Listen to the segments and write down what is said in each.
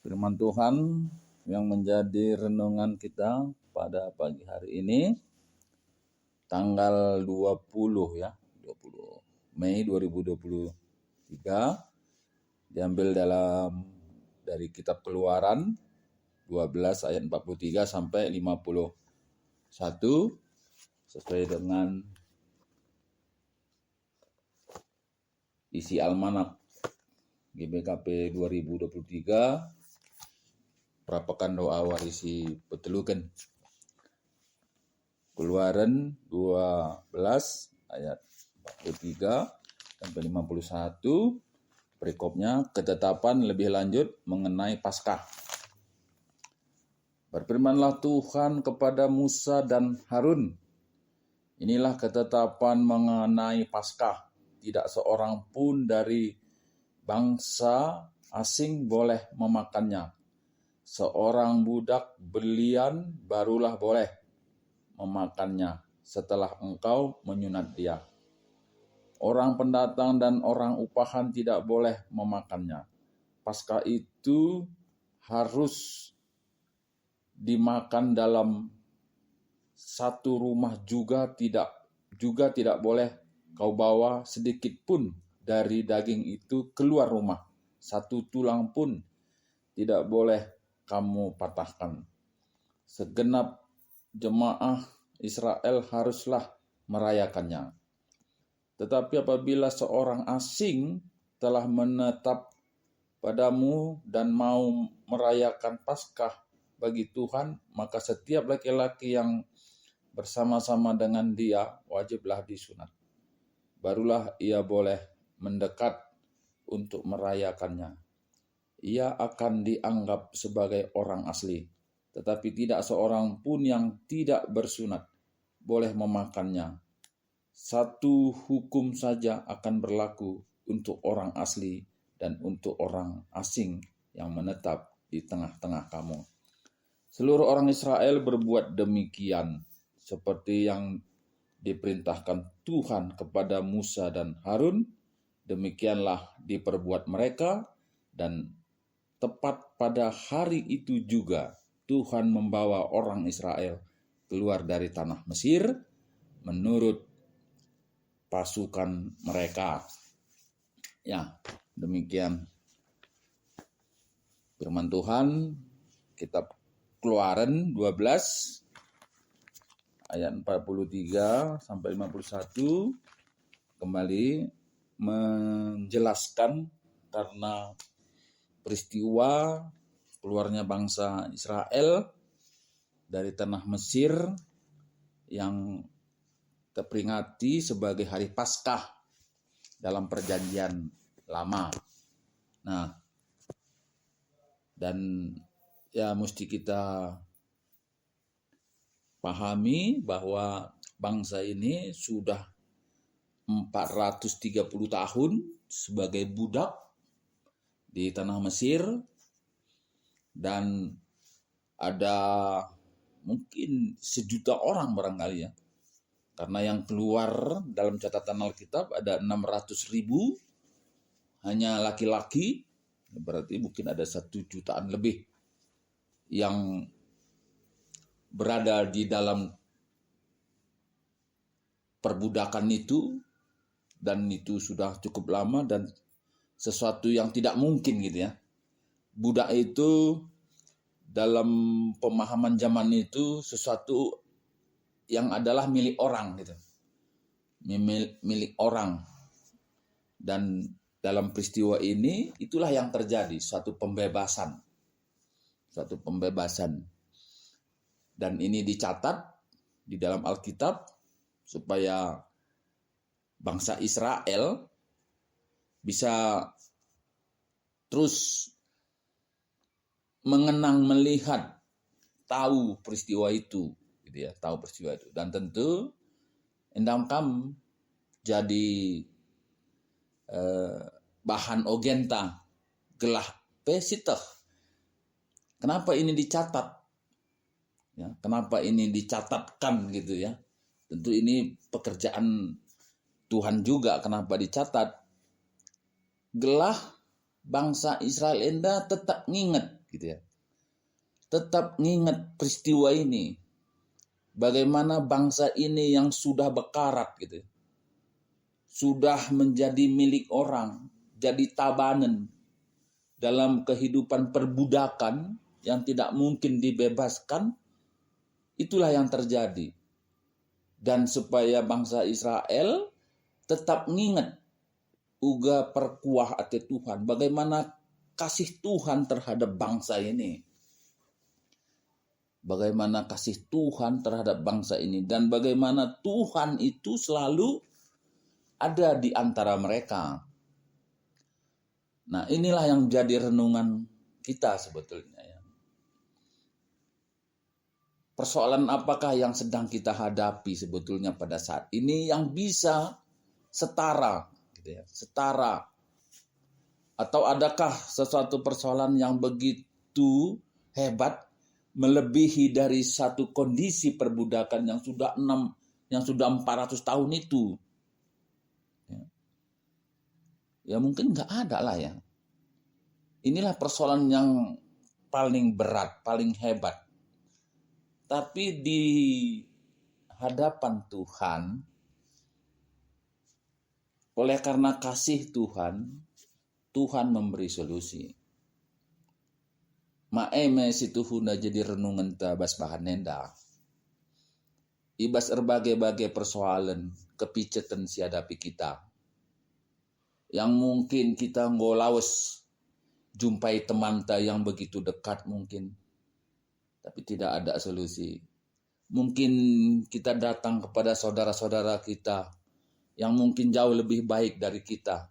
Firman Tuhan yang menjadi renungan kita pada pagi hari ini tanggal 20 Mei 2023 diambil dari kitab Keluaran 12 ayat 43 sampai 51 sesuai dengan isi almanak GBKP 2023 Prapakan doa warisi petelukan. Keluaran 12 ayat 43 sampai 51 perikopnya ketetapan lebih lanjut mengenai Paskah. Berfirmanlah Tuhan kepada Musa dan Harun, inilah ketetapan mengenai Paskah. Tidak seorang pun dari bangsa asing boleh memakannya. Seorang budak belian barulah boleh memakannya setelah engkau menyunat dia. Orang pendatang dan orang upahan tidak boleh memakannya. Paskah itu harus dimakan dalam satu rumah juga tidak boleh kau bawa sedikit pun dari daging itu keluar rumah. Satu tulang pun tidak boleh kamu patahkan. Segenap jemaah Israel haruslah merayakannya. Tetapi apabila seorang asing telah menetap padamu dan mau merayakan Paskah bagi Tuhan, maka setiap laki-laki yang bersama-sama dengan dia wajiblah disunat. Barulah ia boleh mendekat untuk merayakannya. Ia akan dianggap sebagai orang asli, tetapi tidak seorang pun yang tidak bersunat boleh memakannya. Satu hukum saja akan berlaku untuk orang asli dan untuk orang asing yang menetap di tengah-tengah kamu. Seluruh orang Israel berbuat demikian, seperti yang diperintahkan Tuhan kepada Musa dan Harun. Demikianlah diperbuat mereka, dan tepat pada hari itu juga Tuhan membawa orang Israel keluar dari tanah Mesir menurut pasukan mereka. Ya, demikian firman Tuhan, kitab Keluaran 12 ayat 43 sampai 51 kembali menjelaskan karena peristiwa keluarnya bangsa Israel dari tanah Mesir yang terperingati sebagai hari Paskah dalam perjanjian lama. Nah, dan ya mesti kita pahami bahwa bangsa ini sudah 430 tahun sebagai budak di tanah Mesir, dan ada mungkin 1 juta orang barangkali ya, karena yang keluar dalam catatan Alkitab ada 600.000 hanya laki-laki, berarti mungkin ada 1 jutaan lebih yang berada di dalam perbudakan itu, dan itu sudah cukup lama dan sesuatu yang tidak mungkin gitu ya. Budak itu dalam pemahaman zaman itu sesuatu yang adalah milik orang gitu. Milik orang. Dan dalam peristiwa ini itulah yang terjadi, suatu pembebasan. Dan ini dicatat di dalam Alkitab supaya bangsa Israel bisa terus mengenang, melihat, tahu peristiwa itu, gitu ya, Dan tentu endam kam jadi bahan ogenta gelah pesiteh. Kenapa ini dicatat? Ya, kenapa ini dicatatkan gitu ya? Tentu ini pekerjaan Tuhan juga. Kenapa dicatat? Gelah bangsa Israel enda tetap nginget gitu ya. Tetap ngingat peristiwa ini. Bagaimana bangsa ini yang sudah bekarat gitu. Sudah menjadi milik orang, jadi tabanan dalam kehidupan perbudakan yang tidak mungkin dibebaskan, itulah yang terjadi. Dan supaya bangsa Israel tetap ngingat uga perkuah ate Tuhan, bagaimana kasih Tuhan terhadap bangsa ini. Bagaimana kasih Tuhan terhadap bangsa ini dan bagaimana Tuhan itu selalu ada di antara mereka. Nah, inilah yang jadi renungan kita sebetulnya ya. Persoalan apakah yang sedang kita hadapi sebetulnya pada saat ini yang bisa setara gitu ya, setara, atau adakah sesuatu persoalan yang begitu hebat melebihi dari satu kondisi perbudakan yang sudah 400 tahun itu. Ya mungkin nggak ada lah ya. Inilah persoalan yang paling berat, paling hebat. Tapi di hadapan Tuhan, oleh karena kasih Tuhan, Tuhan memberi solusi. Maeme situ huna jadi renungan tabas bahan nenda. Ibas berbagai-bagai persoalan kepicetan siadapi kita. Yang mungkin kita ngolawas jumpai teman ta yang begitu dekat mungkin. Tapi tidak ada solusi. Mungkin kita datang kepada saudara-saudara kita yang mungkin jauh lebih baik dari kita.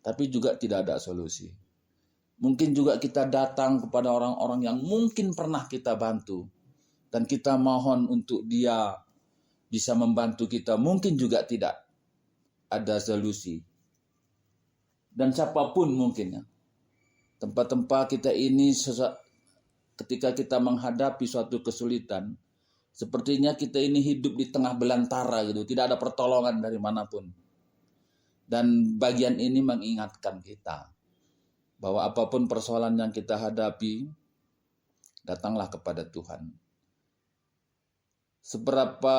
Tapi juga tidak ada solusi. Mungkin juga kita datang kepada orang-orang yang mungkin pernah kita bantu. Dan kita mohon untuk dia bisa membantu kita. Mungkin juga tidak ada solusi. Dan siapapun mungkin ya. Tempat-tempat kita ini ketika kita menghadapi suatu kesulitan. Sepertinya kita ini hidup di tengah belantara gitu. Tidak ada pertolongan dari manapun. Dan bagian ini mengingatkan kita. Bahwa apapun persoalan yang kita hadapi, datanglah kepada Tuhan. Seberapa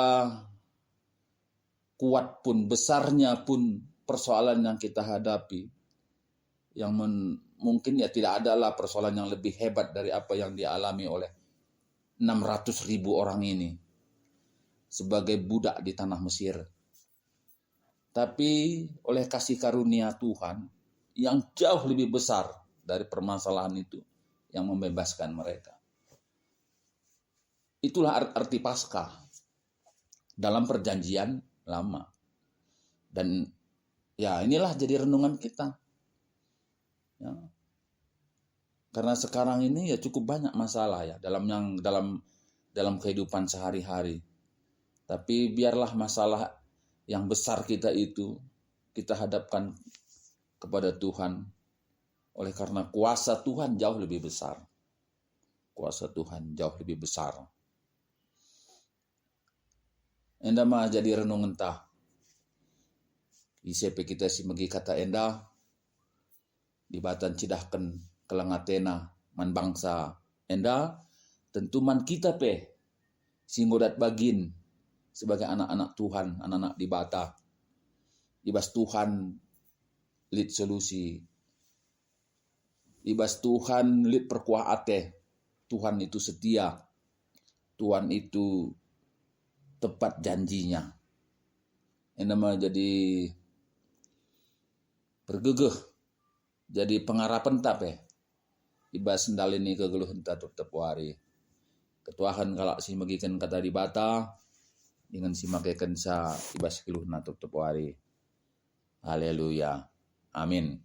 kuat pun, besarnya pun persoalan yang kita hadapi, yang mungkin ya tidak adalah persoalan yang lebih hebat dari apa yang dialami oleh 600.000 orang ini sebagai budak di tanah Mesir. Tapi oleh kasih karunia Tuhan, yang jauh lebih besar dari permasalahan itu yang membebaskan mereka. Itulah arti Paskah dalam perjanjian lama. Dan ya inilah jadi renungan kita. Ya. Karena sekarang ini ya cukup banyak masalah ya dalam kehidupan sehari-hari. Tapi biarlah masalah yang besar kita itu kita hadapkan kepada Tuhan. Oleh karena kuasa Tuhan jauh lebih besar. Kuasa Tuhan jauh lebih besar. Enda mah jadi renung entah. ICP kita si megi kata enda. Dibatan cidahkan kelengatena man bangsa. Enda tentu man kita pe. Singgodat bagin. Sebagai anak-anak Tuhan. Anak-anak dibata. Ibas Tuhan lid solusi. Ibas Tuhan lid perkuah ate. Tuhan itu setia. Tuhan itu tepat janjinya. Ini mah jadi bergegeh. Jadi pengarapan tape. Ibas sendal ini kegeluh entah tetap wari. Ketuahan kalau si magikan kata dibata. Dengan si magikan sa ibas keluh na tetap wari. Haleluya. Amin.